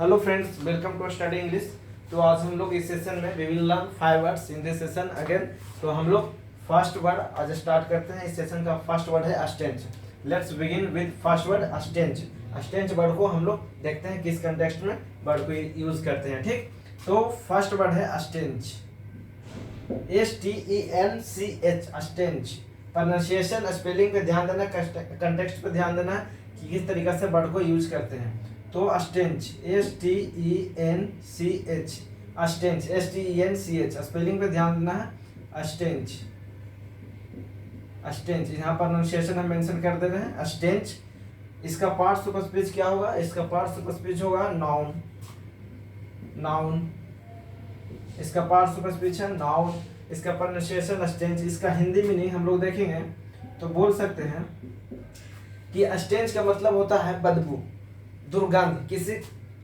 Hello friends, welcome to study English. तो आज हम लोग इस सेशन में we will learn 5 words in this session again. तो हम लोग फर्स्ट वर्ड आज स्टार्ट करते हैं। इस सेशन का फर्स्ट वर्ड है अस्टेंच। Let's begin with first word अस्टेंच। अस्टेंच वर्ड को हम लोग देखते हैं किस कंटेक्स्ट में वर्ड को यूज करते हैं। ठीक, तो फर्स्ट वर्ड है अस्टेंच, STENCH, अस्टेंच। प्रोनाउंसिएशन स्पेलिंग पे ध्यान देना, कंटेक्स्ट पे ध्यान देना कि किस तरीके से वर्ड को यूज करते हैं। तो अस्टेंच, STENCH, अस्टेंच, STENCH, स्पेलिंग पे ध्यान देना है। अस्टेंच, अस्टेंच, यहाँ प्रोनाउंसिएशन हम मेंशन कर दे रहे हैं। अस्टेंच, इसका पार्ट्स ऑफ स्पीच क्या होगा? इसका पार्ट्स ऑफ स्पीच होगा नाउन, नाउन। इसका पार्ट्स ऑफ स्पीच है नाउन। इसका प्रोनाउंसिएशन अस्टेंच। इसका हिंदी मीनिंग हम लोग देखेंगे तो बोल सकते हैं कि अस्टेंच का मतलब होता है बदबू, दुर्गंध। किसी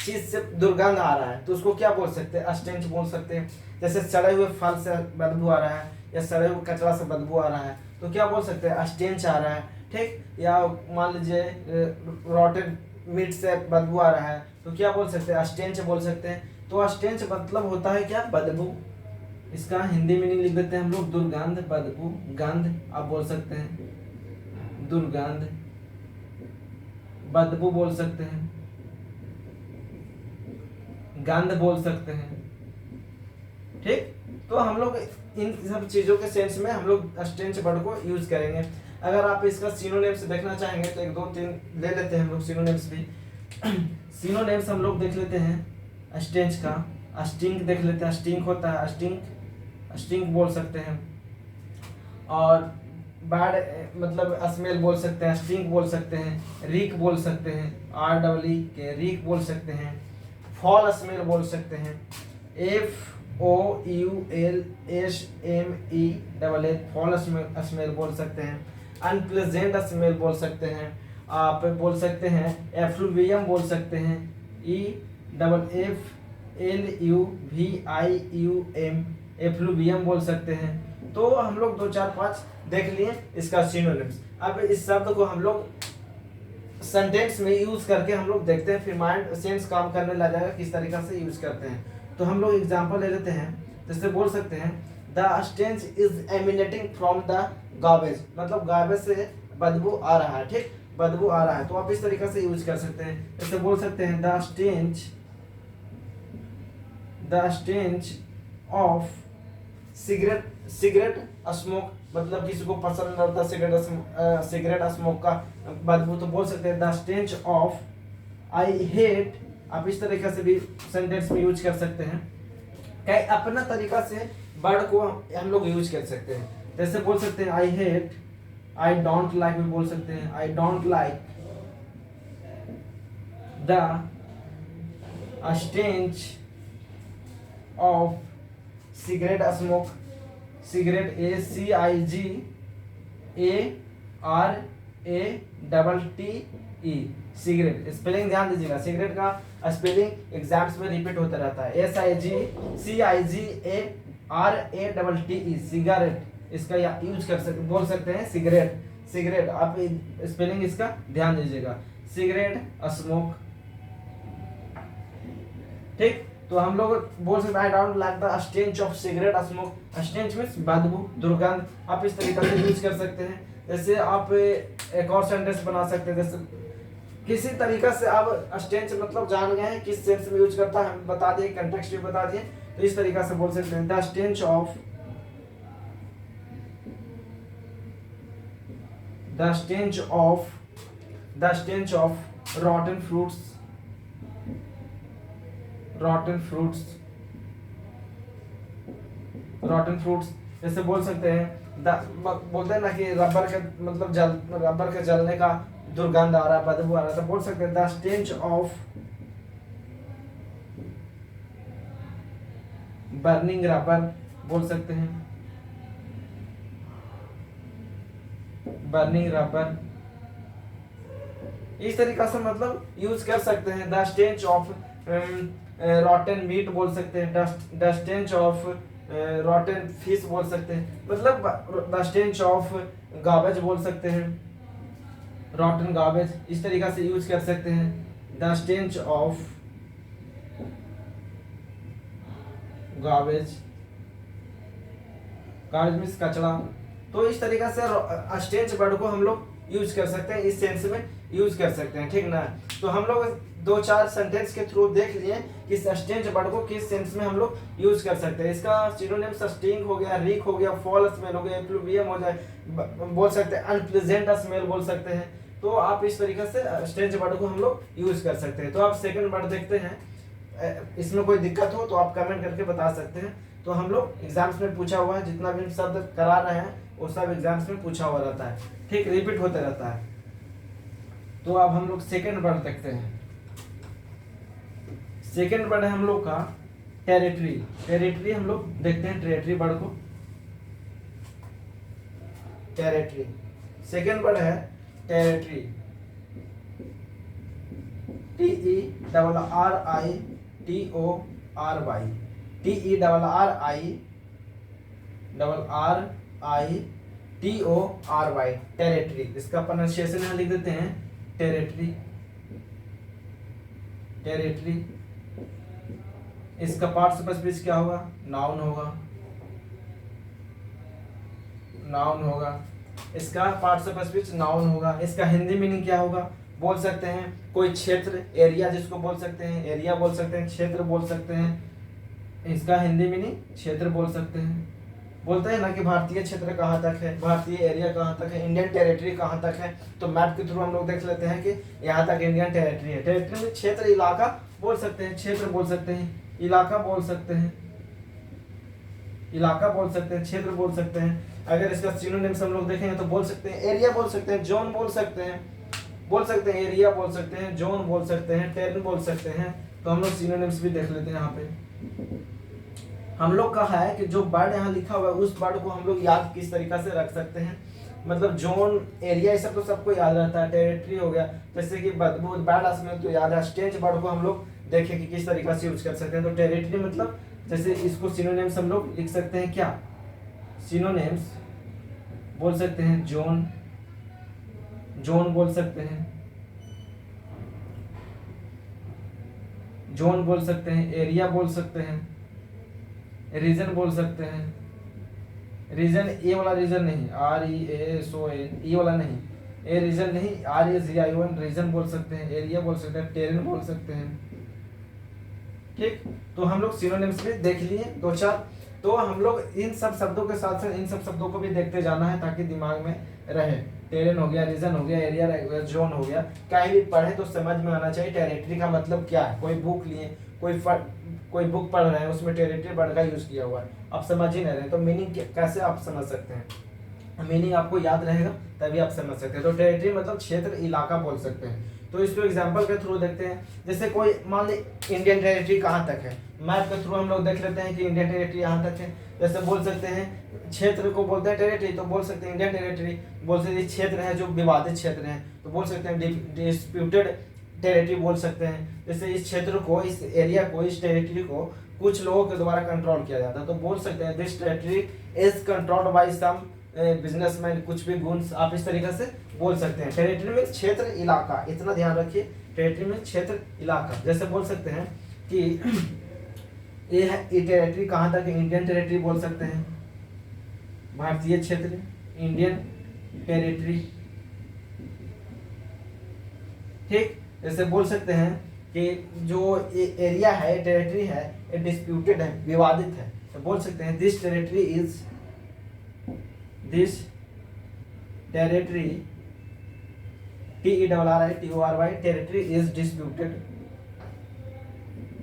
चीज से दुर्गंध आ रहा है तो उसको क्या बोल सकते हैं? अस्टेंच बोल सकते हैं। जैसे सड़े हुए फल से बदबू आ रहा है या सड़े हुए कचरा से बदबू आ रहा है तो क्या बोल सकते हैं? अस्टेंच आ रहा है। ठीक, या मान लीजिए रॉटेन मीट से बदबू आ रहा है तो क्या बोल सकते हैं? अस्टेंच बोल सकते हैं। तो अस्टेंच मतलब होता है क्या? बदबू। इसका हिंदी मीनिंग लिख देते हैं हम लोग, दुर्गंध, बदबू, गंध आप बोल सकते हैं, दुर्गंध, बदबू बोल सकते हैं, गंध बोल सकते हैं। ठीक, तो हम लोग इन सब चीजों के सेंस में हम लोग अस्टेंच वर्ड को यूज करेंगे। अगर आप इसका सिनोनिम्स देखना चाहेंगे तो एक दो तीन ले लेते हैं हम लोग सिनोनिम्स भी। सिनोनिम्स हम लोग देख लेते हैं अस्टेंच का। अस्टिंक देख लेते हैं, अस्टिंक होता है, अस्टिंक, अस्टिंक बोल सकते हैं। और बैड मतलब स्मेल बोल सकते हैं, स्टिंक बोल सकते हैं, रीक बोल सकते हैं, REE के रीक बोल सकते हैं, फॉल स्मेल बोल सकते हैं, FOULSME फॉल स्मेल बोल सकते हैं, अनप्लेजेंट स्मेल बोल सकते हैं, आप बोल सकते हैं एफ्लुवियम बोल सकते हैं, EFFLUVIUM एफ्लुवियम बोल सकते हैं। तो हम लोग 2 4 5 देख लिए इसका सिनोनिम्स। अब इस शब्द को हम लोग सेंटेंस में यूज करके हम लोग देखते हैं, फिर माइंड सेंस काम करने लग जाएगा किस तरीके से यूज करते हैं। तो हम लोग एग्जांपल ले लेते हैं। जैसे बोल सकते हैं the stench is emanating from the garbage, मतलब गार्बेज से बदबू आ रहा है। ठीक, बदबू आ रहा है तो आप इस तरीके से यूज कर सकते हैं। जैसे बोल सकते हैं the stench of cigarette, cigarette smoke, मतलब किसी को पसंद नहीं होता सिगरेट स्मोक का बदबू तो बोल सकते हैं the stench of I hate. आप इस तरीके से भी सेंटेंस में यूज कर सकते हैं। कई अपना तरीका से वर्ड को हम लोग यूज कर सकते हैं। जैसे बोल सकते हैं I hate, I don't like भी बोल सकते हैं, I don't like the stench of cigarette smoke, cigarette SCIGARATE, cigarette. Spelling ध्यान दीजिएगा, सिगरेट का स्पेलिंग एग्जाम्स में रिपीट होता रहता है, SIGCIGARATE, सिगरेट। इसका यूज कर सकते, बोल सकते हैं सिगरेट, सिगरेट। आप स्पेलिंग इसका ध्यान दीजिएगा, सिगरेट स्मोक। ठीक, तो हम लोग बोल सकते हैं I don't like the stench of cigarette smoke. Stench means बदबू, दुर्गंध। आप इस तरीके से यूज कर सकते हैं। जैसे आप एक और सेंटेंस बना सकते हैं। जैसे किसी तरीके से आप स्टेंच मतलब जान गए हैं किस सेंस में यूज करता है, हम बता दिए, कंटेक्स्ट भी बता दिए। तो इस तरीके से बोल सकते हैं the stench of रॉटन fruits, रॉटन fruits. जैसे बोल सकते हैं बोलते हैं ना कि रबर के मतलब रबर के जलने का दुर्गंध आ रहा है, बदबू आ रहा है, तो बोल सकते हैं the stench of burning rubber बोल सकते हैं, बर्निंग रबर। इस तरीका से मतलब यूज कर सकते हैं। The stench of rotten meat बोल सकते हैं, the stench of rotten fish बोल सकते हैं, मतलब द स्टेंच ऑफ गार्बेज बोल सकते हैं, रॉटन गार्बेज। इस तरीका से यूज कर सकते हैं the stench of garbage, garbage means कचरा। तो इस तरीके से स्ट्रेंज वर्ड को हम लोग यूज कर सकते हैं, इस सेंस में यूज कर सकते हैं, ठीक ना। तो हम लोग 2-4 सेंटेंस के थ्रू देख लिए कि स्ट्रेंज वर्ड को किस सेंस में हम लोग यूज कर सकते हैं। इसका सिनोनिम स्टिंग हो गया, रीक हो गया, फॉल स्मेल हो गया, एप्लुवियम हो जाए, बोल सकते हैं अनप्लेजेंट स्मेल बोल सकते हैं। तो आप इस तरीके से स्ट्रेंज वर्ड को हम लोग यूज कर सकते हैं। तो आप सेकंड वर्ड देखते हैं, इसमें कोई दिक्कत हो तो आप कमेंट करके बता सकते हैं। तो हम लोग एग्जाम्स में पूछा हुआ है, जितना भी शब्द करा रहे हैं वो सब एग्जाम्स में पूछा हुआ रहता है, ठीक, रिपीट होते रहता है। तो अब हम लोग सेकंड वर्ड देखते हैं। सेकंड वर्ड है हम लोग का टेरिटरी। टेरिटरी हम लोग देखते हैं, टेरिटरी वर्ड को, टेरिटरी। सेकंड वर्ड है टेरिटरी, TERRITORY, टेरिटरी। इसका प्रोनाउंसिएशन यहाँ लिख देते हैं टेरिटरी, टेरिटरी। इसका पार्ट्स ऑफ स्पीच क्या होगा? नाउन होगा, नाउन होगा। इसका पार्ट्स ऑफ स्पीच नाउन होगा। इसका हिंदी मीनिंग क्या होगा? बोल सकते हैं कोई क्षेत्र, एरिया जिसको बोल सकते हैं, एरिया बोल सकते हैं, क्षेत्र बोल सकते हैं। इसका हिंदी मीनिंग क्षेत्र बोल सकते हैं। बोलते हैं ना कि भारतीय क्षेत्र कहाँ तक है, भारतीय एरिया कहाँ तक है, इंडियन टेरिटरी कहाँ तक है। तो मैप के थ्रू हम लोग देख लेते हैं कि यहाँ तक इंडियन टेरिटरी है। टेरिटरी में क्षेत्र, इलाका बोल सकते हैं, क्षेत्र बोल सकते हैं, इलाका बोल सकते हैं, इलाका बोल सकते हैं, क्षेत्र बोल सकते हैं। अगर इसका सिनोनिम्स हम लोग देखेंगे तो बोल सकते हैं एरिया बोल सकते हैं, जोन बोल सकते हैं, बोल सकते हैं एरिया बोल सकते हैं, जोन बोल सकते हैं, टेरिटरी बोल सकते हैं। तो हम लोग सिनोनिम्स भी देख लेते हैं। यहाँ पे हम लोग का है कि जो वर्ड यहाँ लिखा हुआ है उस वर्ड को हम लोग याद किस तरीका से रख सकते हैं। मतलब जोन, एरिया, ये सब तो सबको याद रहता है। टेरिटरी हो गया, जैसे कि बदबू, बैड स्मेल तो याद है। स्ट्रेंज वर्ड को हम लोग देखें कि किस तरीका से यूज कर सकते हैं। तो टेरिटरी मतलब जैसे इसको सिनोनिम्स हम लोग लिख सकते हैं। क्या सिनोनिम्स? बोल सकते हैं जोन, जोन बोल सकते हैं, जोन बोल सकते हैं, एरिया बोल सकते हैं, रीजन बोल सकते हैं। रीजन ए वाला रीजन नहीं, REASON, ई वाला नहीं, ए रीजन नहीं, REGION, रीजन बोल सकते हैं, एरिया बोल सकते हैं, टेरेन बोल सकते हैं, ठीक। तो हम लोग सिनोनिम्स भी देख लिए 2-4। तो हम लोग इन सब शब्दों के साथ साथ इन सब शब्दों को भी देखते जाना है ताकि दिमाग में रहे। टेरेन हो गया, रीजन हो गया, एरिया हो गया, जोन हो गया। कहीं भी पढ़े तो समझ में आना चाहिए टेरिटरी का मतलब क्या है। कोई बुक लिए, कोई बुक पढ़ रहे हैं, उसमें टेरिटरी वर्ड का यूज किया हुआ है, आप समझ ही नहीं रहे तो मीनिंग कैसे आप समझ सकते हैं? मीनिंग आपको याद रहेगा तभी आप समझ सकते हैं। तो टेरिटरी मतलब क्षेत्र, इलाका बोल सकते हैं। तो इसको एग्जांपल के थ्रू देखते हैं। जैसे कोई मान ली इंडियन टेरिटरी कहाँ तक है, मैप के थ्रू हम लोग देख लेते हैं कि इंडियन टेरिटरी यहाँ तक है। जैसे बोल सकते हैं क्षेत्र को बोलते हैं टेरिटरी, तो बोल सकते हैं इंडियन टेरिटरी। बोल सकते हैं क्षेत्र है जो विवादित क्षेत्र है तो बोल सकते हैं डिस्प्यूटेड टेरिटरी बोल सकते हैं। जैसे इस क्षेत्र को, इस एरिया को, इस टेरिटरी को कुछ लोगों के द्वारा कंट्रोल किया जाता है तो बोल सकते हैं this territory is controlled by some businessman, कुछ भी गुड्स, आप इस तरीके से बोल सकते हैं। टेरिटरी में क्षेत्र, इलाका, इतना ध्यान रखिए। टेरिटरी में क्षेत्र, इलाका। जैसे बोल सकते हैं कि ये है, ये टेरिटरी कहाँ तक है, इंडियन टेरिटरी बोल सकते हैं, भारतीय क्षेत्र, इंडियन टेरिटरी, ठीक। जैसे बोल सकते हैं कि जो एरिया है, टेरिटरी है, ये डिस्प्यूटेड है, विवादित है, तो बोल सकते हैं this territory is, this territory, TERRITORY, territory is disputed,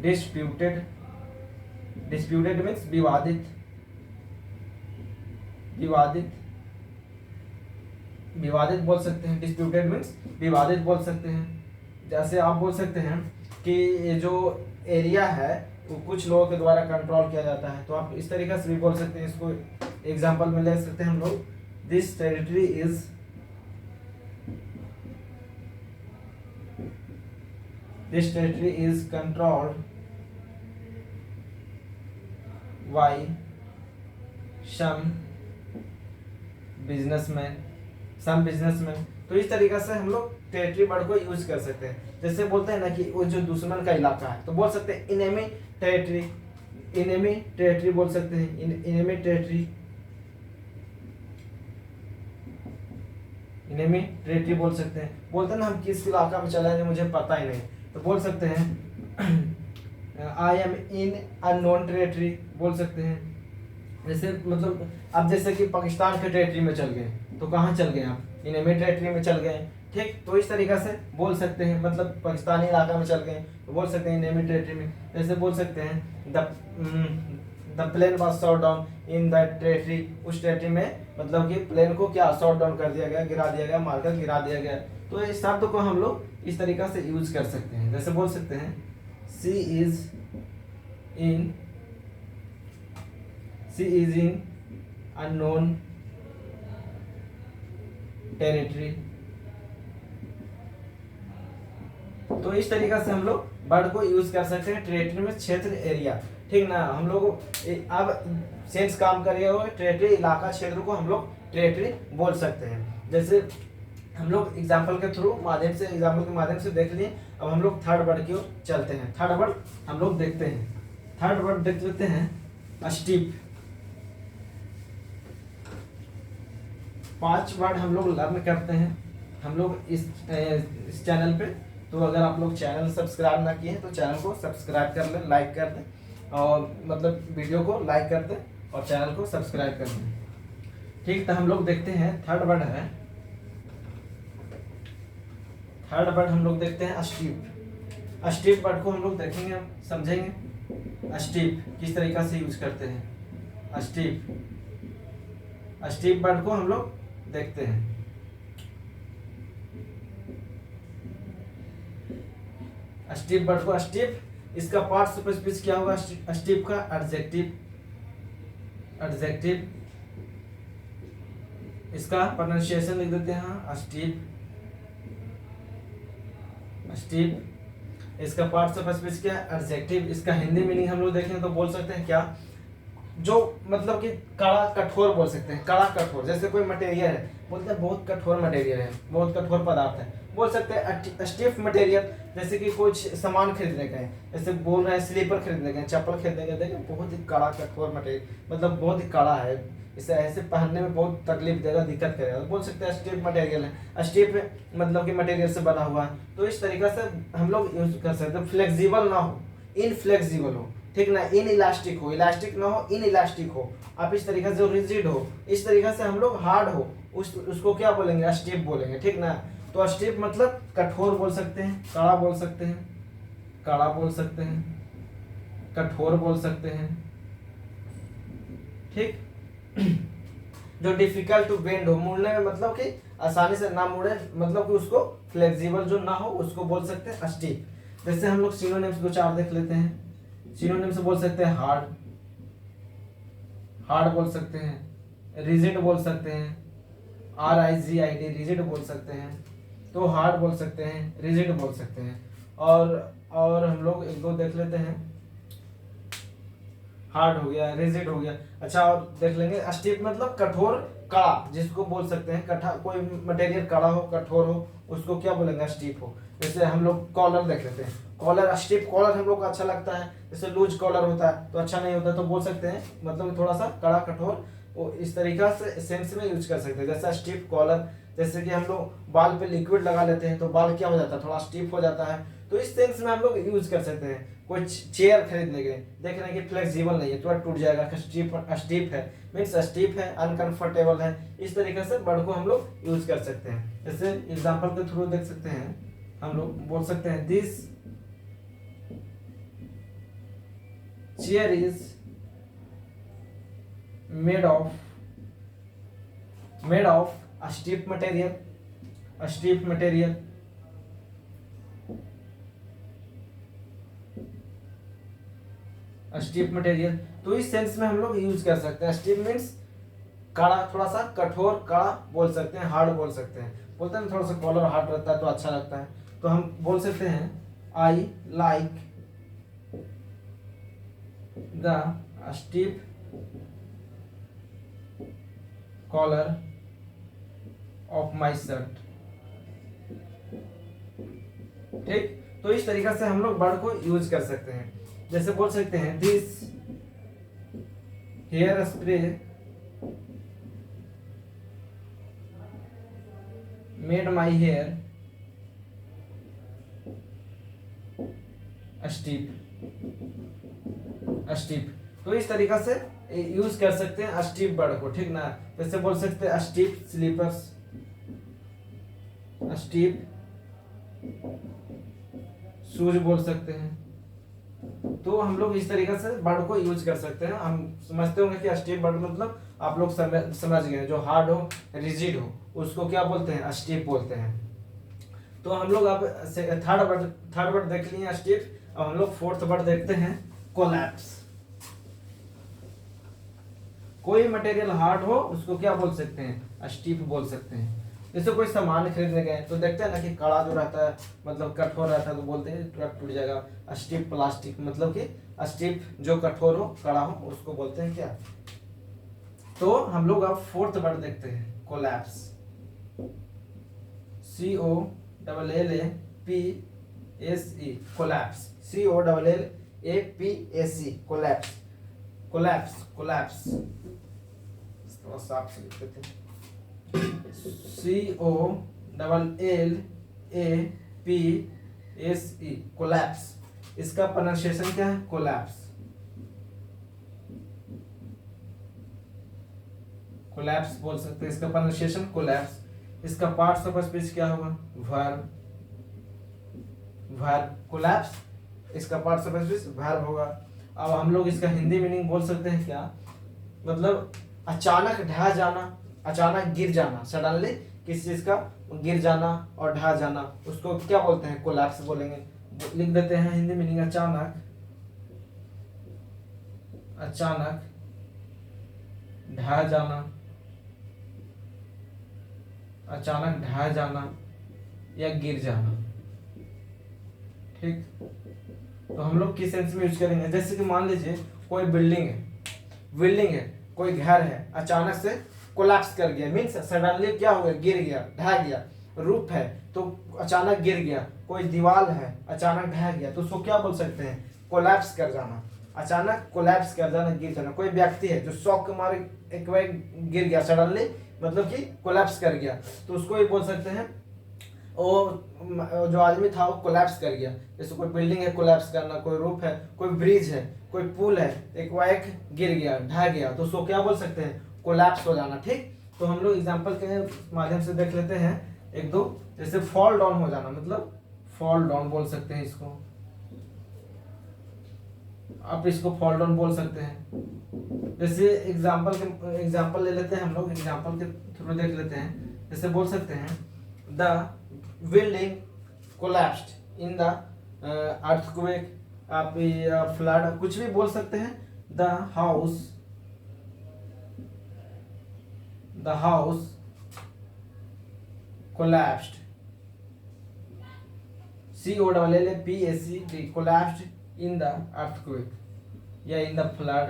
disputed, disputed means विवादित, विवादित, विवादित बोल सकते हैं। डिस्प्यूटेड मीन्स विवादित बोल सकते हैं। जैसे आप बोल सकते हैं कि ये जो एरिया है वो कुछ लोगों के द्वारा कंट्रोल किया जाता है तो आप इस तरीके से भी बोल सकते हैं। इसको एग्जांपल में ले सकते हैं हम लोग, this territory is, this territory is controlled by some businessman, some businessman. तो इस तरीके से हम लोग टेरिटरी वर्ड को यूज कर सकते हैं। जैसे बोलते हैं ना कि वो जो दुश्मन का इलाका है तो बोल सकते हैं इनेमी टेरिटरी, इनेमी टेरिटरी बोल सकते हैं, इनेमी टेरिटरी, इनेमी टेरिटरी बोल सकते हैं। बोलते हैं ना हम किस इलाका में चले हैं मुझे पता ही नहीं, तो बोल सकते हैं I am in unknown territory बोल सकते हैं। जैसे मतलब अब जैसे कि पाकिस्तान के टेरिटरी में चल गए तो कहाँ चल गए आप, इनेमी टेरिटरी में चल गए, ठीक। तो इस तरीका से बोल सकते हैं, मतलब पाकिस्तानी इलाका में चल गए तो बोल सकते हैं इनेमी टेरिटरी में। जैसे बोल सकते हैं the plane was shot down in that territory, उस टेरिटरी में मतलब कि प्लेन को क्या शॉट डाउन कर दिया गया, गिरा दिया गया, मारकर गिरा दिया गया। तो इस शब्द को हम लोग इस तरीका से यूज कर सकते हैं। जैसे बोल सकते हैं सी इज इन अननोन टेरिटरी। तो इस तरीका से हम लोग वर्ड को यूज कर सकते हैं टेरिटरी में, क्षेत्र, एरिया, ठीक ना। हम लोग अब सेंस काम करिए हुए टेरिटरी, इलाका, क्षेत्र को हम लोग टेरिटरी बोल सकते हैं। जैसे हम लोग एग्जाम्पल के थ्रू एग्जाम्पल के माध्यम से देख लिए। अब हम लोग थर्ड वर्ड की ओर चलते हैं। थर्ड वर्ड हम लोग देखते हैं, थर्ड वर्ड देख लेते हैं स्टीप। 5 वर्ड हम लोग लर्न करते हैं हम लोग इस चैनल पे। तो अगर आप लोग चैनल सब्सक्राइब ना किए हैं तो चैनल को सब्सक्राइब कर लें, लाइक कर दें, और मतलब वीडियो को लाइक कर दें और चैनल को सब्सक्राइब कर दें, ठीक। तो हम लोग देखते हैं थर्ड वर्ड है, थर्ड वर्ड हम लोग देखते हैं स्टीप। स्टीप वर्ड को हम लोग देखेंगे, समझेंगे स्टीप किस तरीका से यूज करते हैं। स्टीप वर्ड को हम लोग देखते हैं। स्टीप वर्ड को, स्टीप इसका पार्ट ऑफ स्पीच क्या होगा, स्टीप का एडजेक्टिव, इसका प्रोनाउंसिएशन लिख देते हैं स्टीप। इसका पार्ट ऑफ स्पीच क्या, एडजेक्टिव। इसका हिंदी मीनिंग हम लोग देखें तो बोल सकते हैं क्या, जो मतलब कि कड़ा कठोर बोल सकते हैं, कड़ा कठोर। जैसे कोई मटेरियल है, बोलते हैं बहुत कठोर मटेरियल है, बहुत कठोर पदार्थ है, बोल सकते हैं स्टिफ मटेरियल। जैसे कि कुछ सामान खरीदने का है, जैसे बोल रहे हैं स्लीपर खरीदने का है, चप्पल खरीदने का, देखें बहुत ही कड़ा कठोर मटेरियल, मतलब बहुत ही कड़ा है, इसे ऐसे पहनने में बहुत तकलीफ देगा, दिक्कत करेगा, तो बोल सकते हैं स्टिफ मटेरियल है। स्टिफ मतलब कि मटेरियल से बना हुआ है। तो इस तरीका से हम लोग यूज कर सकते हैं। फ्लेक्सिबल ना हो, इनफ्लेक्सिबल हो, ठीक ना, इन इलास्टिक हो, इलास्टिक ना हो, इन इलास्टिक हो। आप इस तरीके से रिजिड हो, इस तरीके से हम लोग हार्ड हो, उसको क्या बोलेंगे, स्टिफ बोलेंगे, ठीक ना। तो स्टिफ मतलब कठोर बोल सकते हैं, कड़ा बोल सकते हैं, कड़ा बोल सकते हैं, कठोर बोल सकते हैं, ठीक। जो डिफिकल्ट टू बेंड हो, मुड़ने में मतलब कि आसानी से ना मुड़े, मतलब कि उसको फ्लेक्सिबल जो ना हो उसको बोल सकते हैं स्टिफ। जैसे हम लोग सिनोनिम्स 2-4 देख लेते हैं। सिनोनिम्स से बोल सकते हैं हार्ड, हार्ड बोल सकते हैं, रिजिड बोल सकते हैं, RIGID रिजिड बोल सकते हैं, तो हार्ड बोल सकते हैं, रिजिड बोल सकते हैं। और हम लोग 1-2 देख लेते हैं। हार्ड हो गया, रिजिड हो गया। अच्छा, और देख लेंगे स्टिफ मतलब कठोर, कड़ा, जिसको बोल सकते हैं कोई मटेरियल कड़ा हो, कठोर हो, उसको क्या बोलेंगे, स्टिफ हो। जैसे हम लोग कॉलर देख लेते हैं, कॉलर, स्टिफ कॉलर हम लोग को अच्छा लगता है। जैसे लूज कॉलर होता है तो अच्छा नहीं होता, तो बोल सकते हैं मतलब थोड़ा सा कड़ा, कठोर, वो इस तरीका से सेंस में यूज कर सकते हैं। जैसा स्टिफ कॉलर, जैसे कि हम लोग बाल पे लिक्विड लगा लेते हैं तो बाल क्या हो जाता है, थोड़ा स्टिफ हो जाता है, तो इस सेंस में हम लोग यूज कर सकते हैं। कोई चेयर खरीदने गए, देख रहे हैं कि फ्लेक्सिबल नहीं है, थोड़ा टूट जाएगा, स्टिफ है, मीन्स स्टिफ है, अनकंफर्टेबल है। इस तरीके से वर्ड को हम लोग यूज कर सकते हैं। जैसे एग्जांपल के थ्रू देख सकते हैं, हम लोग बोल सकते हैं this chair is made of stiff material, stiff material. Stiff material, तो इस सेंस में हम लोग यूज कर सकते हैं। स्टिफ मीन्स कड़ा, थोड़ा सा कठोर, कड़ा बोल सकते हैं, हार्ड बोल सकते हैं। बोलते हैं थोड़ा सा कॉलर हार्ड रहता है तो अच्छा लगता है, तो हम बोल सकते हैं I like the stiff collar of my shirt, ठीक। तो इस तरीके से हम लोग वर्ड को यूज कर सकते हैं। जैसे बोल सकते हैं this hair spray made my hair steep. तो इस तरीका से यूज कर सकते हैं स्टीप वर्ड को, ठीक ना। जैसे बोल सकते हैं स्टीप स्लीपर्स, स्टीप शूज बोल सकते हैं। तो हम लोग इस तरीके से वर्ड को यूज कर सकते हैं। हम समझते होंगे कि स्टीप वर्ड मतलब आप लोग समझ गए, जो हार्ड हो रिजिड हो उसको क्या बोलते हैं, स्टीप बोलते हैं। तो हम लोग अब थर्ड वर्ड देख लिए स्टीप। अब हम लोग फोर्थ वर्ड देखते हैं कोलैप्स। कोई मटेरियल हार्ड हो उसको क्या बोल सकते हैं, स्टीफ बोल सकते हैं। जैसे कोई सामान खरीदने गए तो देखते हैं ना कि कड़ा जो रहता है मतलब कठोर रहता है तो बोलते हैं तुरंत टूट जाएगा। स्टीफ प्लास्टिक मतलब कि स्टीफ जो कठोर हो कड़ा हो उसको बोलते हैं क्या। तो हम लोग अब फोर्थ वर्ड देखते हैं collapse. COLLAPSE collapse, COLLAPSE collapse, collapse collapse थोड़ा साफ से लिख देते हैं। COLLAPSE collapse. इसका प्रोनाउंसिएशन क्या है, कोलैप्स। कोलैप्स बोल सकते हैं, इसका प्रोनाउंसिएशन कोलैप्स। इसका पार्ट्स ऑफ स्पीच क्या होगा, वर्ब। वर्ब कोलैप्स, इसका पार्ट्स ऑफ स्पीच वर्ब होगा। अब हम लोग इसका हिंदी मीनिंग बोल सकते हैं क्या, मतलब अचानक ढह जाना, अचानक गिर जाना, सडनली किसी चीज का गिर जाना और ढह जाना, उसको क्या बोलते हैं, कोलैप्स बोलेंगे। लिख देते हैं हिंदी मीनिंग, अचानक, अचानक ढह जाना, अचानक ढह जाना या गिर जाना, ठीक। तो हम लोग किस सेंस में यूज करेंगे, जैसे कि मान लीजिए कोई बिल्डिंग है, कोई घर है, अचानक से कोलैप्स कर गया, मीन्स सडनली क्या हो गया, गिर गया, ढह गया। रूफ है तो अचानक गिर गया, कोई दीवार है अचानक ढह गया, तो उसको क्या बोल सकते हैं, कोलैप्स कर जाना। अचानक कोलैप्स कर जाना, गिर जाना। कोई व्यक्ति है जो शॉक के मारे एक बार गिर गया सडनली, मतलब कि कोलैप्स कर गया, तो उसको भी बोल सकते हैं वो जो आदमी था वो कोलैप्स कर गया। जैसे कोई बिल्डिंग है कोलैप्स करना, कोई रूफ है, कोई ब्रिज है, कोई पुल है, एक वाइक गिर गया, ढह गया, तो उसको क्या बोल सकते हैं, कोलैप्स हो जाना, ठीक। तो हम लोग एग्जांपल के माध्यम से देख लेते हैं एक दो। जैसे फॉल डाउन हो जाना, मतलब फॉल डाउन बोल सकते हैं इसको, आप इसको फॉल डाउन बोल सकते हैं। जैसे एग्जांपल ले लेते हैं हम लोग, एग्जांपल के थ्रू देख लेते हैं। जैसे बोल सकते हैं the building collapsed in the earthquake, आप फ्लड कुछ भी बोल सकते हैं। The house collapsed, COLLAPSED collapsed in the earthquake या in the flood,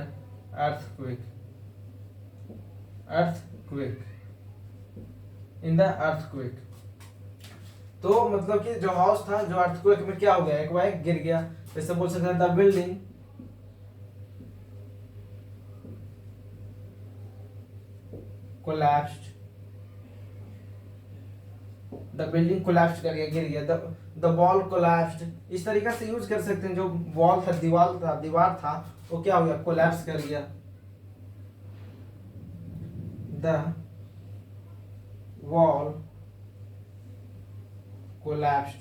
earthquake in the earthquake। तो मतलब कि जो हाउस था, जो अर्थक्वेक में क्या हो गया, एक बार गिर गया। जैसे बोल सकते हैं the building collapsed, the building collapse कर गया, गिर गया। द वॉल कोलैप्स्ड, इस तरीके से यूज कर सकते हैं। जो वॉल था, दीवार था वो क्या हो गया, कोलैप्स कर गया। The wall collapsed.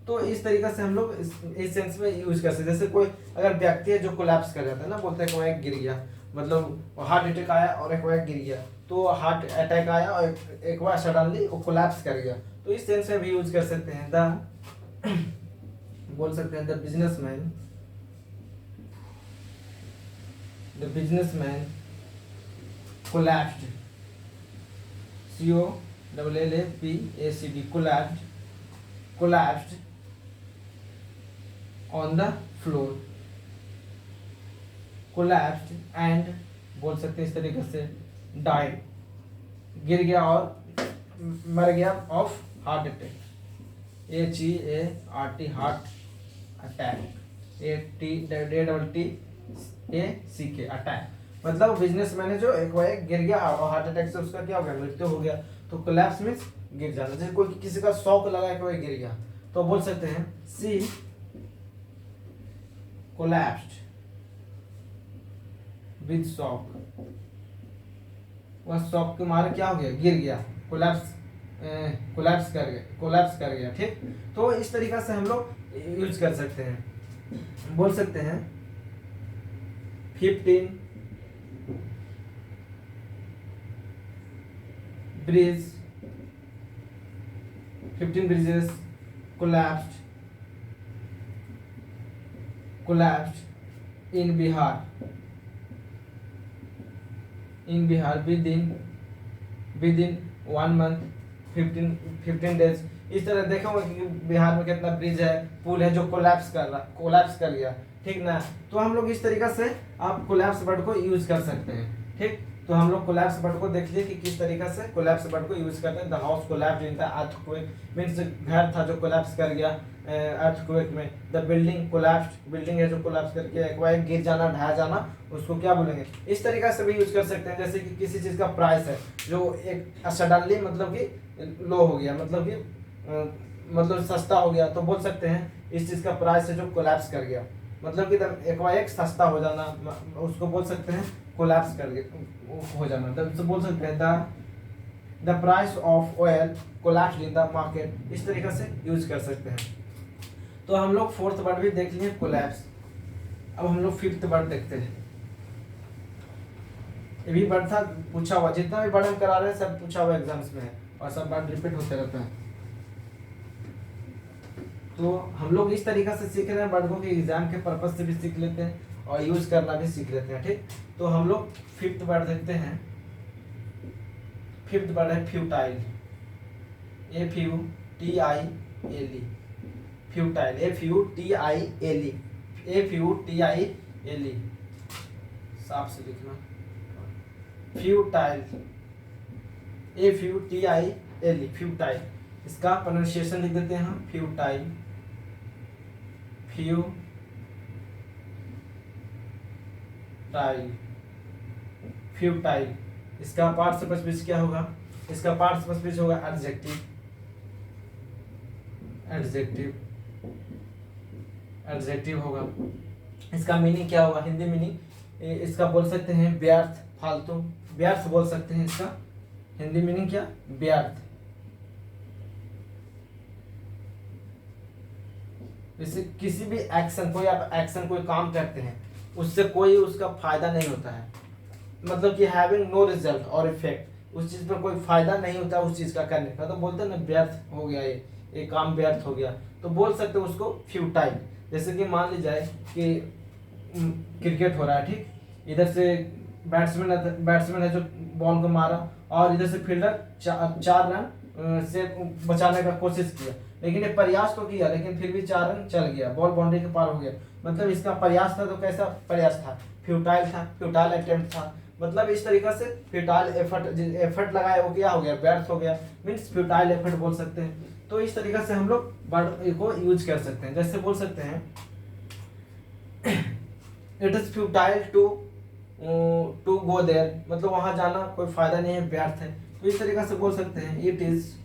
तो इस तरीके से हम लोग इस सेंस में यूज कर सकते हैं। जैसे कोई अगर व्यक्ति है जो कोलैप्स कर जाता है ना, बोलते हैं कोई गिर गया, मतलब हार्ट अटैक आया और एक बार गिर गया, तो हार्ट अटैक आया और एक बार सडनली वो कोलैप्स कर गया। तो इस सेंस में भी यूज कर सकते हैं। बोल सकते हैं the businessman collapsed, COLLAPSED collapsed on the floor, collapsed and बोल सकते हैं इस तरीके से died, गिर गया और मर गया of heart attack, HEART heart attack, ATT ACK attack, मतलब बिजनेसमैन है जो एक गिर गया और हार्ट अटैक से उसका क्या हो गया, मृत्यु हो गया। तो कोलैप्स मीन्स गिर जाना, जैसे कोई किसी का शॉक लगा है, कोई गिर गया, तो बोल सकते हैं सी कोलैप्स्ड विद शॉक, वह शॉक के मारे क्या हो गया, गिर गया, कोलैप्स कर गया। ठीक, तो इस तरीका से हम लोग यूज कर सकते हैं, बोल सकते हैं 15 bridges collapsed in Bihar within 1 month 15 days। इस तरह देखा होगा कि बिहार में कितना ब्रिज है, पुल है जो कोलैप्स कर गया। ठीक ना, तो हम लोग इस तरीका से आप कोलैप्स वर्ड को यूज कर सकते हैं। ठीक, तो हम लोग कोलैप्स वर्ड को देख लिए कि किस तरीका से कोलैप्स वर्ड को यूज करते हैं। The house collapsed in the earthquake means घर था जो कोलैप्स कर गया अर्थक्वेक में। द बिल्डिंग कोलैप्स्ड, बिल्डिंग है जो कोलैप्स करके एक गिर जाना, ढह जाना, उसको क्या बोलेंगे। इस तरीका से भी यूज कर सकते हैं, जैसे कि किसी चीज का प्राइस है जो एक सडनली मतलब कि लो हो गया, मतलब सस्ता हो गया, तो बोल सकते हैं इस चीज का प्राइस है जो कोलैप्स कर गया, मतलब कि एक सस्ता हो जाना, उसको बोल सकते हैं कोलैप्स कर गया हो जाना। तो बोल सकते हैं the price of oil collapsed in the market, इस तरीके से यूज कर सकते हैं। तो हम लोग फोर्थ वर्ड भी देख लिए कोलैप्स। अब हम लोग फिफ्थ वर्ड देखते हैं। ये भी वर्ड था पूछा हुआ, जितना भी वर्ड हम करा रहे हैं सब पूछा हुआ एग्जाम्स में है और सब वर्ड रिपीट होते रहते हैं। तो हम लोग इस तरीका से सीख रहे हैं वर्ड को कि एग्जाम के पर्पज से भी सीख लेते हैं और यूज करना भी सीख लेते हैं। ठीक, तो हम लोग फिफ्थ वर्ड देखते हैं। फिफ्थ वर्ड है फ्यूटाइल, FUTILE, फ्यूटाइल, FUTILE, साफ से लिखना, फ्यूटाइल, FUTILE, फ्यूटाइल। इसका प्रोनाउंसिएशन लिख देते हैं हम, फ्यूटाइल, फ्यूटाइल। इसका पार्ट स्पीच क्या होगा, इसका पार्ट स्पीच होगा एडजेक्टिव होगा। इसका मीनिंग क्या होगा, हिंदी मीनिंग इसका बोल सकते हैं व्यर्थ, फालतू, व्यर्थ बोल सकते हैं। इसका हिंदी मीनिंग क्या, व्यर्थ। जैसे किसी भी एक्शन, कोई आप एक्शन कोई काम करते हैं उससे कोई उसका फायदा नहीं होता है, मतलब कि हैविंग नो रिजल्ट और इफेक्ट, उस चीज पर कोई फायदा नहीं होता उस चीज का करने का, तो बोलते हैं ना व्यर्थ हो गया, ये काम व्यर्थ हो गया, तो बोल सकते हैं उसको फ्यूटाइल। जैसे कि मान ली जाए कि क्रिकेट हो रहा है, ठीक, इधर से बैट्समैन है जो बॉल को मारा और इधर से फील्डर 4 रन से बचाने का कोशिश किया, लेकिन ये प्रयास तो किया लेकिन फिर भी 4 रन चल गया, बॉल बाउंड्री के पार हो गया, मतलब इसका प्रयास था, तो कैसा प्रयास था, फ्यूटाइल था, फ्यूटाइल अटेम्प्ट था। मतलब इस तरीका से फ्यूटाइल एफर्ट लगाया वो क्या हो गया, व्यर्थ हो गया, मीन्स फ्यूटाइल एफर्ट बोल सकते हैं। तो इस तरीका से हम लोग वर्ड को यूज कर सकते हैं। जैसे बोल सकते हैं it is futile to go there, मतलब वहां जाना कोई फायदा नहीं है, व्यर्थ है। तो इस तरीका से बोल सकते हैं it is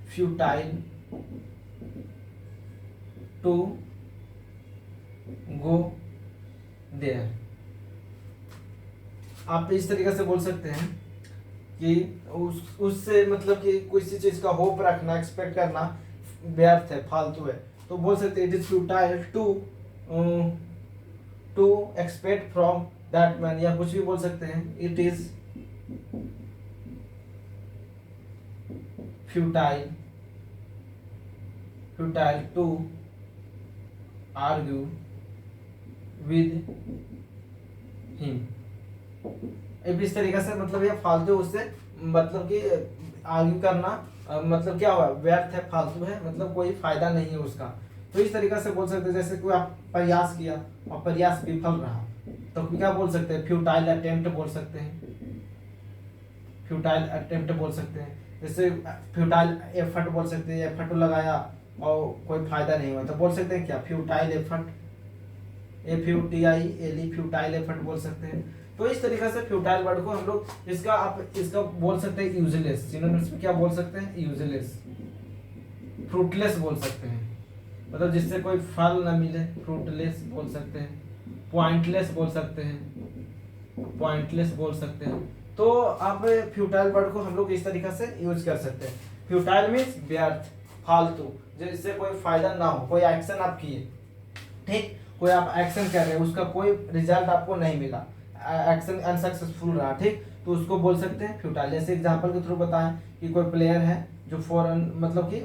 futile to go there. आप इस तरीके से बोल सकते हैं कि उससे मतलब कि किसी चीज का होप रखना, एक्सपेक्ट करना व्यर्थ है, फालतू है, तो बोल सकते हैं it is futile to expect from that man, या कुछ भी बोल सकते हैं it is futile to argue with him. इस तरीके से मतलब ये फालतू, उससे मतलब कि आर्ग्यू करना मतलब क्या हुआ, व्यर्थ है, फालतू है, मतलब कोई फायदा नहीं है उसका। तो इस तरीके से बोल सकते हैं। जैसे कोई आप प्रयास किया और प्रयास विफल रहा, तो क्या बोल सकते हैं, फ्यूटाइल अटेम्प्ट बोल सकते हैं, फ्यूटाइल अटेम्प्ट बोल सकते हैं। जैसे फ्यूटाइल एफर्ट बोल सकते हैं, एफर्ट लगाया और कोई फायदा नहीं हुआ, तो बोल सकते हैं क्या, futile effort, FUTILE, futile effort बोल सकते हैं। तो इस तरीके से फ्यूटाइल वर्ड को हम लोग इसका बोल सकते हैं यूजलेस, सिनोनिम्स में क्या बोल सकते हैं, यूजलेस, फ्रूटलेस बोल सकते हैं, मतलब जिससे कोई फल ना मिले, फ्रूटलेस बोल सकते हैं, पॉइंटलेस बोल सकते हैं, पॉइंटलेस बोल सकते हैं। तो आप फ्यूटाइल वर्ड को हम लोग इस तरीके से यूज कर सकते हैं। फ्यूटाइल मीन्स व्यर्थ, फालतू, जिससे कोई फायदा ना हो, कोई एक्शन आप किए, ठीक, कोई आप एक्शन कर रहे हैं, उसका कोई रिजल्ट आपको नहीं मिला, एक्शन अनसक्सेसफुल रहा, ठीक, तो उसको बोल सकते हैं फ्यूटाइल। जैसे एग्जांपल के थ्रू बताएं कि कोई प्लेयर है जो फॉरन मतलब कि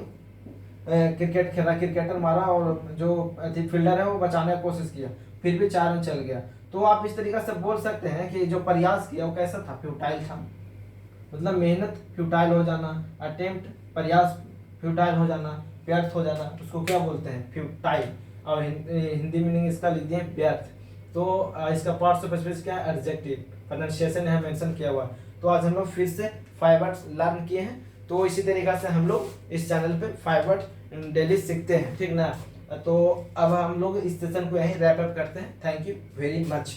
क्रिकेट खेला, क्रिकेटर मारा और जो फील्डर है वो बचाने की कोशिश किया, फिर भी 4 रन चल गया, तो आप इस तरीके से बोल सकते हैं कि जो प्रयास किया वो कैसा था, फ्यूटाइल था। मतलब मेहनत फ्यूटाइल हो जाना, अटेम्प्ट प्रयास फ्यूटाइल हो जाना, व्यर्थ हो जाना, उसको क्या बोलते हैं, फ्यूटाइल। और हिंदी मीनिंग इसका लिख दिए व्यर्थ। तो इसका पार्ट्स ऑफ स्पीच क्या है, एडजेक्टिव, प्रोनाउंसिएशन है मेंशन किया हुआ। तो आज हम लोग फिर से 5 वर्ड्स लर्न किए हैं। तो इसी तरीके से हम लोग इस चैनल पे 5 वर्ड डेली सीखते हैं, ठीक ना। तो अब हम लोग इस सेशन को यहीं रैप अप करते हैं। Thank you very much.